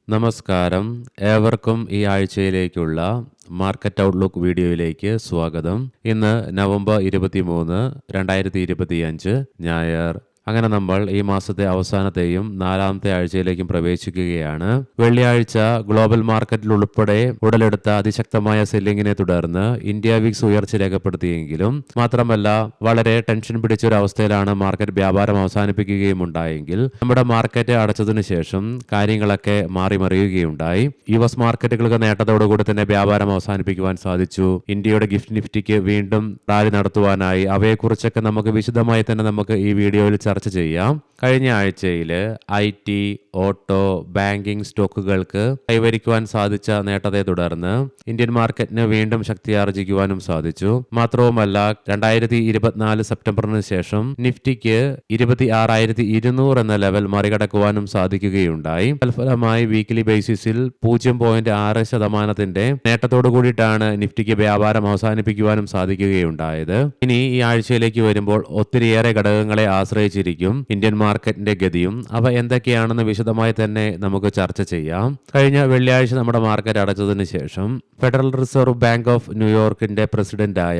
നമസ്കാരം. ഏവർക്കും ഈ ആഴ്ചയിലേക്കുള്ള മാർക്കറ്റ് ഔട്ട്ലുക്ക് വീഡിയോയിലേക്ക് സ്വാഗതം. ഇന്ന് നവംബർ 23, 2025 ഞായർ. അങ്ങനെ നമ്മൾ ഈ മാസത്തെ അവസാനത്തെയും 4ാമത്തെ ആഴ്ചയിലേക്കും പ്രവേശിക്കുകയാണ്. വെള്ളിയാഴ്ച ഗ്ലോബൽ മാർക്കറ്റിൽ ഉൾപ്പെടെ ഉടലെടുത്ത അതിശക്തമായ സെല്ലിങ്ങിനെ തുടർന്ന് ഇന്ത്യ വിക്സ് ഉയർച്ച രേഖപ്പെടുത്തിയെങ്കിലും മാത്രമല്ല വളരെ ടെൻഷൻ പിടിച്ച ഒരു അവസ്ഥയിലാണ് മാർക്കറ്റ് വ്യാപാരം അവസാനിപ്പിക്കുകയും ഉണ്ടായെങ്കിൽ നമ്മുടെ മാർക്കറ്റ് അടച്ചതിനു ശേഷം കാര്യങ്ങളൊക്കെ മാറിമറിയുകയുണ്ടായി. US മാർക്കറ്റുകൾക്ക് നേട്ടത്തോടുകൂടി തന്നെ വ്യാപാരം അവസാനിപ്പിക്കുവാൻ സാധിച്ചു. ഇന്ത്യയുടെ ഗിഫ്റ്റ് നിഫ്റ്റിക്ക് വീണ്ടും റാലി നടത്തുവാനായി. അവയെക്കുറിച്ചൊക്കെ നമുക്ക് വിശദമായി തന്നെ നമുക്ക് ഈ വീഡിയോയിൽ ചർച്ച ചെയ്യാം. കഴിഞ്ഞ ആഴ്ചയിൽ IT, ഓട്ടോ, ബാങ്കിംഗ് സ്റ്റോക്കുകൾക്ക് കൈവരിക്കുവാൻ സാധിച്ച നേട്ടത്തെ തുടർന്ന് ഇന്ത്യൻ മാർക്കറ്റിന് വീണ്ടും ശക്തിയാർജിക്കുവാനും സാധിച്ചു. മാത്രവുമല്ല 2024 സെപ്റ്റംബറിന് ശേഷം നിഫ്റ്റിക്ക് 26,200 എന്ന ലെവൽ മറികടക്കുവാനും സാധിക്കുകയുണ്ടായി. തൽഫലമായി വീക്കിലി ബേസിസിൽ 0.6% നേട്ടത്തോടു കൂടിയിട്ടാണ് നിഫ്റ്റിക്ക് വ്യാപാരം അവസാനിപ്പിക്കുവാനും സാധിക്കുകയുണ്ടായത്. ഇനി ഈ ആഴ്ചയിലേക്ക് വരുമ്പോൾ ഒത്തിരിയേറെ ഘടകങ്ങളെ ആശ്രയിച്ചിരിക്കും ഇന്ത്യൻ മാർക്കറ്റിന്റെ ഗതിയും. അവ എന്തൊക്കെയാണെന്ന് വിശദമായി തന്നെ നമുക്ക് ചർച്ച ചെയ്യാം. കഴിഞ്ഞ വെള്ളിയാഴ്ച നമ്മുടെ മാർക്കറ്റ് അടച്ചതിന് ശേഷം ഫെഡറൽ റിസർവ് ബാങ്ക് ഓഫ് ന്യൂയോർക്കിന്റെ പ്രസിഡന്റായ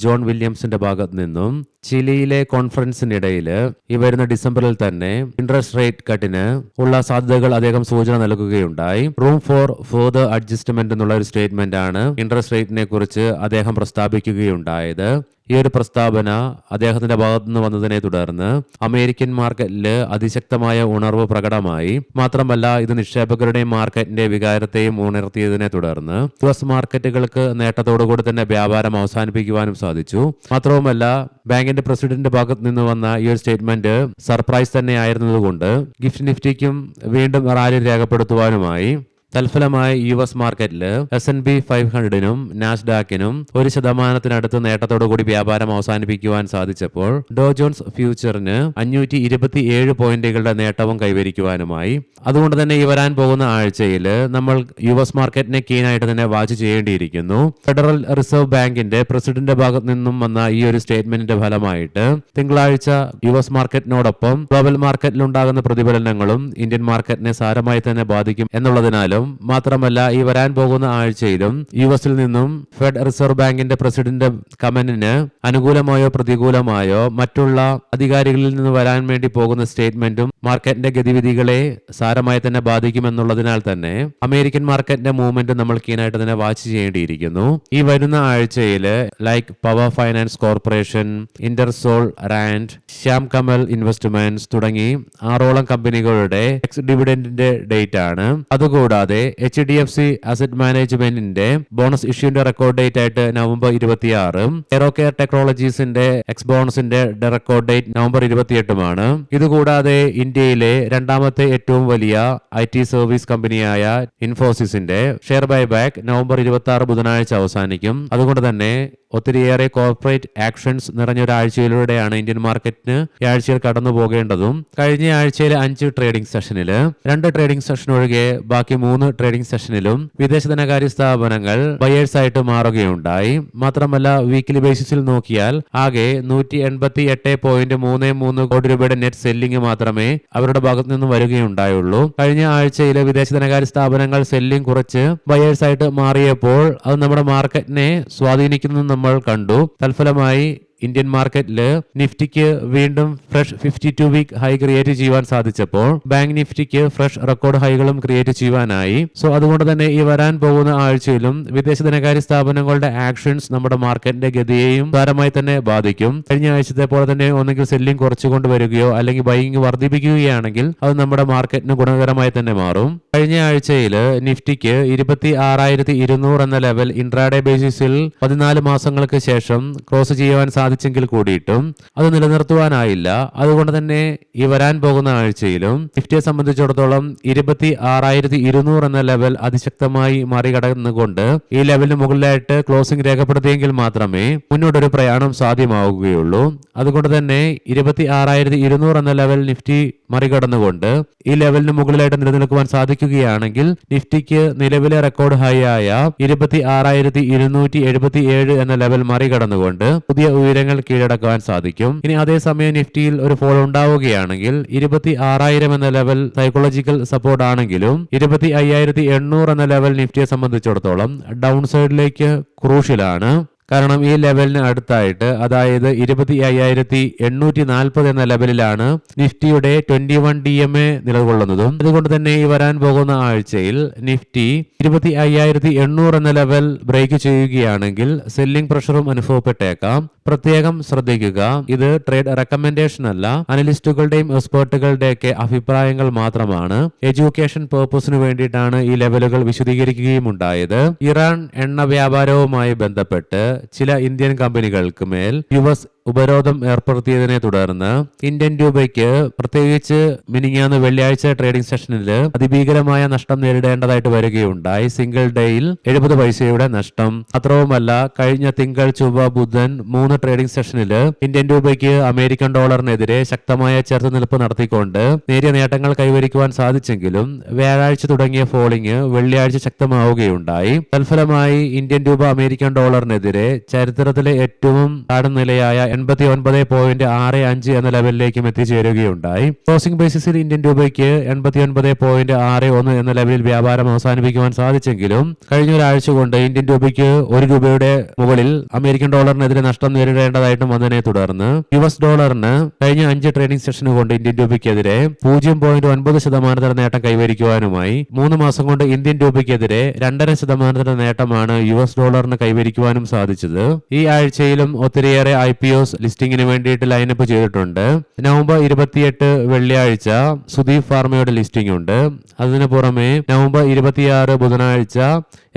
ജോൺ വില്യംസിന്റെ ഭാഗത്ത് നിന്നും ചിലിയിലെ കോൺഫറൻസിനിടയിൽ ഈ വരുന്ന ഡിസംബറിൽ തന്നെ ഇൻട്രസ്റ്റ് റേറ്റ് കട്ടിന് ഉള്ള സാധ്യതകൾ അദ്ദേഹം സൂചന നൽകുകയുണ്ടായി. റൂം ഫോർ ഫർദർ അഡ്ജസ്റ്റ്മെന്റ് എന്നുള്ള ഒരു സ്റ്റേറ്റ്മെന്റ് ആണ് ഇൻട്രസ്റ്റ് റേറ്റിനെ കുറിച്ച് അദ്ദേഹം പ്രസ്താവിക്കുകയുണ്ടായത്. ഈ ഒരു പ്രസ്താവന അദ്ദേഹത്തിന്റെ ഭാഗത്തു നിന്ന് വന്നതിനെ തുടർന്ന് അമേരിക്കൻ മാർക്കറ്റിൽ അതിശക്തമായ ഉണർവ് പ്രകടമായി. മാത്രമല്ല ഇത് നിക്ഷേപകരുടെയും മാർക്കറ്റിന്റെ വികാരത്തെയും ഉണർത്തിയതിനെ തുടർന്ന് US മാർക്കറ്റുകൾക്ക് നേട്ടത്തോടുകൂടി തന്നെ വ്യാപാരം അവസാനിപ്പിക്കുവാനും സാധിച്ചു. മാത്രവുമല്ല ബാങ്കിന്റെ പ്രസിഡന്റിന്റെ ഭാഗത്ത് നിന്ന് വന്ന ഈ ഒരു സ്റ്റേറ്റ്മെന്റ് സർപ്രൈസ് തന്നെ ആയിരുന്നതുകൊണ്ട് ഗിഫ്റ്റ് നിഫ്റ്റിക്കും വീണ്ടും റാലി രേഖപ്പെടുത്തുവാനുമായി. തൽഫലമായി US മാർക്കറ്റിൽ S&P 500-നും നാസ്ഡാക്കിനും 1% നേട്ടത്തോടുകൂടി വ്യാപാരം അവസാനിപ്പിക്കുവാൻ സാധിച്ചപ്പോൾ ഡോ ജോൺസ് ഫ്യൂച്ചറിന് 527 പോയിന്റുകളുടെ നേട്ടവും കൈവരിക്കുവാനുമായി. അതുകൊണ്ട് തന്നെ ഈ വരാൻ പോകുന്ന ആഴ്ചയിൽ നമ്മൾ US മാർക്കറ്റിനെ കീനായിട്ട് തന്നെ വാച്ച് ചെയ്യേണ്ടിയിരിക്കുന്നു. ഫെഡറൽ റിസർവ് ബാങ്കിന്റെ പ്രസിഡന്റിന്റെ ഭാഗത്ത് നിന്നും വന്ന ഈ ഒരു സ്റ്റേറ്റ്മെന്റിന്റെ ഫലമായിട്ട് തിങ്കളാഴ്ച US മാർക്കറ്റിനോടൊപ്പം ഗ്ലോബൽ മാർക്കറ്റിൽ ഉണ്ടാകുന്ന പ്രതിഫലനങ്ങളും ഇന്ത്യൻ മാർക്കറ്റിനെ സാരമായി തന്നെ ബാധിക്കും എന്നുള്ളതിനാലും മാത്രമല്ല ഈ വരാൻ പോകുന്ന ആഴ്ചയിലും US-ൽ നിന്നും ഫെഡ് റിസർവ് ബാങ്കിന്റെ പ്രസിഡന്റ് കമന്റിന് അനുകൂലമായോ പ്രതികൂലമായോ മറ്റുള്ള അധികാരികളിൽ നിന്ന് വരാൻ വേണ്ടി പോകുന്ന സ്റ്റേറ്റ്മെന്റും മാർക്കറ്റിന്റെ ഗതിവിധികളെ സാരമായി തന്നെ ബാധിക്കുമെന്നുള്ളതിനാൽ തന്നെ അമേരിക്കൻ മാർക്കറ്റിന്റെ മൂവ്മെന്റ് നമ്മൾ കീനായിട്ട് തന്നെ വാച്ച് ചെയ്യേണ്ടിയിരിക്കുന്നു. ഈ വരുന്ന ആഴ്ചയിൽ ലൈക്ക് പവർ ഫൈനാൻസ് കോർപ്പറേഷൻ, ഇന്റർസോൾ, റാൻഡ്, ശ്യാം കമൽ ഇൻവെസ്റ്റ്മെന്റ്സ് തുടങ്ങി 6ഓളം കമ്പനികളുടെ എക്സ് ഡിവിഡന്റിന്റെ ഡേറ്റ് ആണ്. അതുകൂടാതെ HDFC അസറ്റ് മാനേജ്മെന്റിന്റെ ബോണസ് ഇഷ്യൂന്റെ റെക്കോർഡ് ഡേറ്റ് ആയിട്ട് നവംബർ 26, എറോകെയർ ടെക്നോളജീസിന്റെ എക്സ് ബോണസിന്റെ റെക്കോർഡ് ഡേറ്റ് നവംബർ 28-മാണ്. ഇതുകൂടാതെ ഇന്ത്യയിലെ രണ്ടാമത്തെ ഏറ്റവും വലിയ IT സർവീസ് കമ്പനിയായ ഇൻഫോസിസിന്റെ ഷെയർ ബൈബാക്ക് നവംബർ 26 ബുധനാഴ്ച അവസാനിക്കും. അതുകൊണ്ട് തന്നെ ഒത്തിരിയേറെ കോർപ്പറേറ്റ് ആക്ഷൻസ് നിറഞ്ഞൊരാഴ്ചയിലൂടെയാണ് ഇന്ത്യൻ മാർക്കറ്റിന് ഈ ആഴ്ചയിൽ കടന്നു പോകേണ്ടതും. കഴിഞ്ഞ ആഴ്ചയിലെ 5 ട്രേഡിംഗ് സെഷനിൽ 2 ട്രേഡിംഗ് സെഷൻ ഒഴികെ ബാക്കി 3 ട്രേഡിംഗ് സെഷനിലും വിദേശ ധനകാര്യ സ്ഥാപനങ്ങൾ ബയേഴ്സ് ആയിട്ട് മാറുകയുണ്ടായി. മാത്രമല്ല വീക്കിലി ബേസിസിൽ നോക്കിയാൽ ആകെ 188.33 കോടി രൂപയുടെ നെറ്റ് സെല്ലിംഗ് മാത്രമേ അവരുടെ ഭാഗത്തു നിന്നും വരികയുണ്ടായുള്ളൂ. കഴിഞ്ഞ ആഴ്ചയിലെ വിദേശ ധനകാര്യ സ്ഥാപനങ്ങൾ സെല്ലിംഗ് കുറച്ച് ബയേഴ്സ് ആയിട്ട് മാറിയപ്പോൾ അത് നമ്മുടെ മാർക്കറ്റിനെ സ്വാധീനിക്കുന്നത് നമ്മൾ കണ്ടു. തൽഫലമായി ഇന്ത്യൻ മാർക്കറ്റിൽ നിഫ്റ്റിക്ക് വീണ്ടും ഫ്രഷ് 52 വീക്ക് ഹൈ ക്രിയേറ്റ് ചെയ്യുവാൻ സാധിച്ചപ്പോൾ ബാങ്ക് നിഫ്റ്റിക്ക് ഫ്രഷ് റെക്കോർഡ് ഹൈകളും ക്രിയേറ്റ് ചെയ്യുവാനായി. സോ അതുകൊണ്ട് തന്നെ ഈ വരാൻ പോകുന്ന ആഴ്ചയിലും വിദേശ ധനകാര്യ സ്ഥാപനങ്ങളുടെ ആക്ഷൻസ് നമ്മുടെ മാർക്കറ്റിന്റെ ഗതിയെയും സാരമായി തന്നെ ബാധിക്കും. കഴിഞ്ഞ ആഴ്ചത്തെ പോലെ തന്നെ ഒന്നെങ്കിൽ സെല്ലിംഗ് കുറച്ചുകൊണ്ട് വരികയോ അല്ലെങ്കിൽ ബൈയിങ് വർദ്ധിപ്പിക്കുകയാണെങ്കിൽ അത് നമ്മുടെ മാർക്കറ്റിന് ഗുണകരമായി തന്നെ മാറും. കഴിഞ്ഞ ആഴ്ചയിൽ നിഫ്റ്റിക്ക് 26,200 എന്ന ലെവൽ ഇൻട്രാഡേ ബേസിസിൽ 14 മാസങ്ങൾക്ക് ശേഷം ക്രോസ് ചെയ്യുവാൻ സാധിച്ചെങ്കിൽ കൂടിയിട്ടും അത് നിലനിർത്തുവാനായില്ല. അതുകൊണ്ട് തന്നെ ഈ വരാൻ പോകുന്ന ആഴ്ചയിലും നിഫ്റ്റിയെ സംബന്ധിച്ചിടത്തോളം 26,200 എന്ന ലെവൽ അതിശക്തമായി മറികടന്നുകൊണ്ട് ഈ ലെവലിന് മുകളിലായിട്ട് ക്ലോസിംഗ് രേഖപ്പെടുത്തിയെങ്കിൽ മാത്രമേ മുന്നോട്ടൊരു പ്രയാണം സാധ്യമാവുകയുള്ളൂ. അതുകൊണ്ട് തന്നെ 26,200 എന്ന ലെവൽ നിഫ്റ്റി മറികടന്നുകൊണ്ട് ഈ ലെവലിന് മുകളിലായിട്ട് നിലനിൽക്കുവാൻ സാധിക്കുകയാണെങ്കിൽ നിഫ്റ്റിക്ക് നിലവിലെ റെക്കോർഡ് ഹൈ ആയ 26,277 എന്ന ലെവൽ മറികടന്നുകൊണ്ട് പുതിയ ഉയരങ്ങൾ കീഴടക്കുവാൻ സാധിക്കും. ഇനി അതേസമയം നിഫ്റ്റിയിൽ ഒരു ഫോൾ ഉണ്ടാവുകയാണെങ്കിൽ 26,000 എന്ന ലെവൽ സൈക്കോളജിക്കൽ സപ്പോർട്ട് ആണെങ്കിലും 25,800 എന്ന ലെവൽ നിഫ്റ്റിയെ സംബന്ധിച്ചിടത്തോളം ഡൗൺ സൈഡിലേക്ക് ക്രൂഷ്യലാണ്. കാരണം ഈ ലെവലിന് അടുത്തായിട്ട്, അതായത് 25,840 എന്ന ലെവലിലാണ് നിഫ്റ്റിയുടെ 21 DMA നിലകൊള്ളുന്നതും. അതുകൊണ്ട് തന്നെ ഈ വരാൻ പോകുന്ന ആഴ്ചയിൽ നിഫ്റ്റി 25,800 എന്ന ലെവൽ ബ്രേക്ക് ചെയ്യുകയാണെങ്കിൽ സെല്ലിംഗ് പ്രഷറും അനുഭവപ്പെട്ടേക്കാം. പ്രത്യേകം ശ്രദ്ധിക്കുക, ഇത് ട്രേഡ് റെക്കമെൻഡേഷൻ അല്ല, അനലിസ്റ്റുകളുടെയും എക്സ്പേർട്ടുകളുടെയൊക്കെ അഭിപ്രായങ്ങൾ മാത്രമാണ്. എഡ്യൂക്കേഷൻ പേർപ്പസിന് വേണ്ടിയിട്ടാണ് ഈ ലെവലുകൾ വിശദീകരിക്കുകയും ഉണ്ടായത്. ഇറാൻ എണ്ണ വ്യാപാരവുമായി ബന്ധപ്പെട്ട് ചില ഇന്ത്യൻ കമ്പനികൾക്ക് മേൽ US ഉപരോധം ഏർപ്പെടുത്തിയതിനെ തുടർന്ന് ഇന്ത്യൻ രൂപയ്ക്ക് പ്രത്യേകിച്ച് മിനിങ്ങാന്ന് വെള്ളിയാഴ്ച ട്രേഡിംഗ് സെഷനിൽ അതിഭീകരമായ നഷ്ടം നേരിടേണ്ടതായിട്ട് വരികയുണ്ടായി. സിംഗിൾ ഡേയിൽ 70 പൈസയുടെ നഷ്ടം. മാത്രവുമല്ല, കഴിഞ്ഞ തിങ്കൾ, ചൊവ്വ, ബുധൻ 3 ട്രേഡിംഗ് സെഷനിൽ ഇന്ത്യൻ രൂപയ്ക്ക് അമേരിക്കൻ ഡോളറിനെതിരെ ശക്തമായ ചെറുത്തുനിൽപ്പ് നടത്തിക്കൊണ്ട് നേരിയ നേട്ടങ്ങൾ കൈവരിക്കുവാൻ സാധിച്ചെങ്കിലും വ്യാഴാഴ്ച തുടങ്ങിയ ഫോളിംഗ് വെള്ളിയാഴ്ച ശക്തമാവുകയുണ്ടായി. തൽഫലമായി ഇന്ത്യൻ രൂപ അമേരിക്കൻ ഡോളറിനെതിരെ ചരിത്രത്തിലെ ഏറ്റവും താഴ്ന്ന നിലയായ 89.65 എന്ന ലെവലിലേക്കും എത്തിച്ചേരുകയുണ്ടായി. ക്ലോസിംഗ് ബേസിസിൽ ഇന്ത്യൻ രൂപയ്ക്ക് 89.61 എന്ന ലെവലിൽ വ്യാപാരം അവസാനിപ്പിക്കുവാൻ സാധിച്ചെങ്കിലും കഴിഞ്ഞ ഒരാഴ്ച കൊണ്ട് ഇന്ത്യൻ രൂപയ്ക്ക് 1 രൂപയുടെ മുകളിൽ അമേരിക്കൻ ഡോളറിനെതിരെ നഷ്ടം നേരിടേണ്ടതായിട്ടും വന്നതിനെ തുടർന്ന് US ഡോളറിന് കഴിഞ്ഞ 5 ട്രേഡിംഗ് സെഷന് കൊണ്ട് ഇന്ത്യൻ രൂപയ്ക്കെതിരെ 0.9% നേട്ടം കൈവരിക്കുവാനുമായി 3 മാസം കൊണ്ട് ഇന്ത്യൻ രൂപയ്ക്കെതിരെ 2.5% നേട്ടമാണ് US ഡോളറിന് കൈവരിക്കുവാനും സാധിച്ചത്. ഈ ആഴ്ചയിലും ഒത്തിരിയേറെ IPO ലിസ്റ്റിംഗിന് വേണ്ടിയിട്ട് ലൈനപ്പ് ചെയ്തിട്ടുണ്ട്. നവംബർ 28 വെള്ളിയാഴ്ച സുദീപ് ഫാർമയുടെ ലിസ്റ്റിംഗ് ഉണ്ട്. അതിനു പുറമെ നവംബർ 26 ബുധനാഴ്ച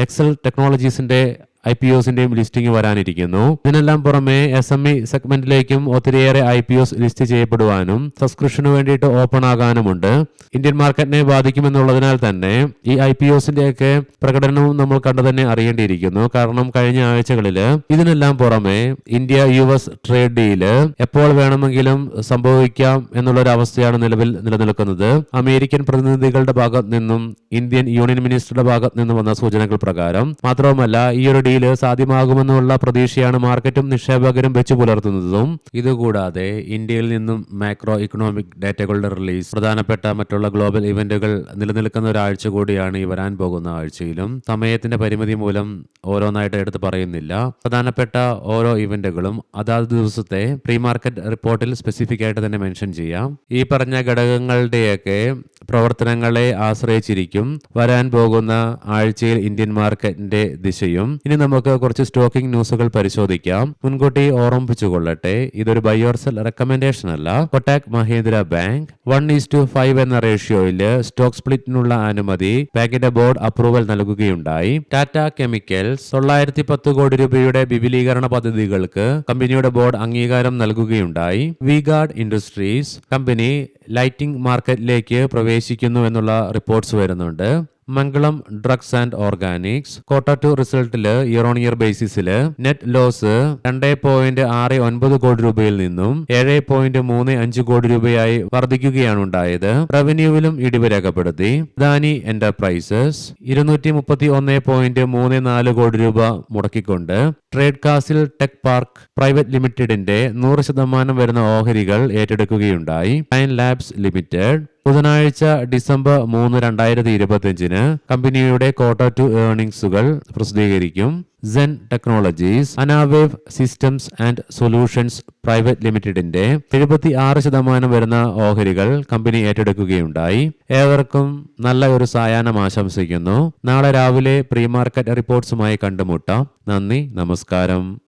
എക്സൽ ടെക്നോളജീസിന്റെ IPOസിന്റെയും ലിസ്റ്റിംഗ് വരാനിരിക്കുന്നു. ഇതിനെല്ലാം പുറമെ SME സെഗ്മെന്റിലേക്കും ഒത്തിരിയേറെ IPOs ലിസ്റ്റ് ചെയ്യപ്പെടുവാനും സബ്സ്ക്രിപ്ഷന് വേണ്ടിയിട്ട് ഓപ്പൺ ആകാനുമുണ്ട്. ഇന്ത്യൻ മാർക്കറ്റിനെ ബാധിക്കുമെന്നുള്ളതിനാൽ തന്നെ ഈ IPOസിന്റെയൊക്കെ പ്രകടനവും നമ്മൾ കണ്ടു തന്നെ അറിയേണ്ടിയിരിക്കുന്നു. കാരണം കഴിഞ്ഞ ആഴ്ചകളിൽ ഇതിനെല്ലാം പുറമെ ഇന്ത്യ US ട്രേഡ് ഡീല് എപ്പോൾ വേണമെങ്കിലും സംഭവിക്കാം എന്നുള്ളൊരു അവസ്ഥയാണ് നിലവിൽ നിലനിൽക്കുന്നത്. അമേരിക്കൻ പ്രതിനിധികളുടെ ഭാഗത്ത് നിന്നും ഇന്ത്യൻ യൂണിയൻ മിനിസ്റ്ററുടെ ഭാഗത്ത് നിന്നും വന്ന സൂചനകൾ പ്രകാരം. മാത്രവുമല്ല, ഈ ഒരു സാധ്യമാകുമെന്നുള്ള പ്രതീക്ഷയാണ് മാർക്കറ്റും നിക്ഷേപകരും വെച്ചു പുലർത്തുന്നതും. ഇതുകൂടാതെ ഇന്ത്യയിൽ നിന്നും മാക്രോ ഇക്കണോമിക് ഡാറ്റകളുടെ റിലീസ്, പ്രധാനപ്പെട്ട മറ്റുള്ള ഗ്ലോബൽ ഇവന്റുകൾ നിലനിൽക്കുന്ന ഒരാഴ്ച കൂടിയാണ് ഈ വരാൻ പോകുന്ന ആഴ്ചയിലും. സമയത്തിന്റെ പരിമിതി മൂലം ഓരോന്നായിട്ട് എടുത്ത് പറയുന്നില്ല. പ്രധാനപ്പെട്ട ഓരോ ഇവന്റുകളും അതാത് ദിവസത്തെ പ്രീ മാർക്കറ്റ് റിപ്പോർട്ടിൽ സ്പെസിഫിക് ആയിട്ട് തന്നെ മെൻഷൻ ചെയ്യാം. ഈ പറഞ്ഞ ഘടകങ്ങളുടെയൊക്കെ പ്രവർത്തനങ്ങളെ ആശ്രയിച്ചിരിക്കും വരാൻ പോകുന്ന ആഴ്ചയിൽ ഇന്ത്യൻ മാർക്കറ്റിന്റെ ദിശയും. ഇനി നമുക്ക് കുറച്ച് സ്റ്റോക്കിംഗ് ന്യൂസുകൾ പരിശോധിക്കാം. മുൻകൂട്ടി ഓർമ്മിപ്പിച്ചുകൊള്ളട്ടെ, ഇതൊരു ബൈ ഓർ സെൽ റെക്കമെൻഡേഷൻ അല്ല. കൊട്ടാക് മഹീന്ദ്ര ബാങ്ക് 1:5 എന്ന റേഷ്യോയിൽ സ്റ്റോക്ക് സ്പ്ലിറ്റിനുള്ള അനുമതി ബാങ്കിന്റെ ബോർഡ് അപ്രൂവൽ നൽകുകയുണ്ടായി. ടാറ്റ കെമിക്കൽസ് 910 കോടി രൂപയുടെ വിപുലീകരണ പദ്ധതികൾക്ക് കമ്പനിയുടെ ബോർഡ് അംഗീകാരം നൽകുകയുണ്ടായി. വി-ഗാർഡ് ഇൻഡസ്ട്രീസ് കമ്പനി ലൈറ്റിംഗ് മാർക്കറ്റിലേക്ക് പ്രവേശിക്കുന്നു എന്നുള്ള റിപ്പോർട്ട്സ് വരുന്നുണ്ട്. Mangalam drugs and organics Q2 റിസൾട്ടില് ഇയർ ഓൺ ഇയർ ബേസിസിൽ നെറ്റ് ലോസ് 2.69 കോടി രൂപയിൽ നിന്നും 7.35 കോടി രൂപയായി വർദ്ധിക്കുകയാണ് ഉണ്ടായത്. റവന്യൂവിലും ഇടിവ് രേഖപ്പെടുത്തി. അദാനി എന്റർപ്രൈസസ് 231.34 കോടി രൂപ മുടക്കിക്കൊണ്ട് trade castle tech park private ലിമിറ്റഡിന്റെ 100% വരുന്ന ഓഹരികൾ ഏറ്റെടുക്കുകയുണ്ടായി. ടൈൻ ലാബ്സ് ലിമിറ്റഡ് ബുധനാഴ്ച ഡിസംബർ 3, 2025 കമ്പനിയുടെ Q2 ഏർണിംഗ്സുകൾ പ്രസിദ്ധീകരിക്കും. സെൻ ടെക്നോളജീസ് അനാവേവ് സിസ്റ്റംസ് ആൻഡ് സൊല്യൂഷൻസ് പ്രൈവറ്റ് ലിമിറ്റഡിന്റെ 76% വരുന്ന ഓഹരികൾ കമ്പനി ഏറ്റെടുക്കുകയുണ്ടായി. ഏവർക്കും നല്ല ഒരു സായാഹ്നം ആശംസിക്കുന്നു. നാളെ രാവിലെ പ്രീ മാർക്കറ്റ് റിപ്പോർട്ട്സുമായി കണ്ടുമുട്ടാം. നന്ദി, നമസ്കാരം.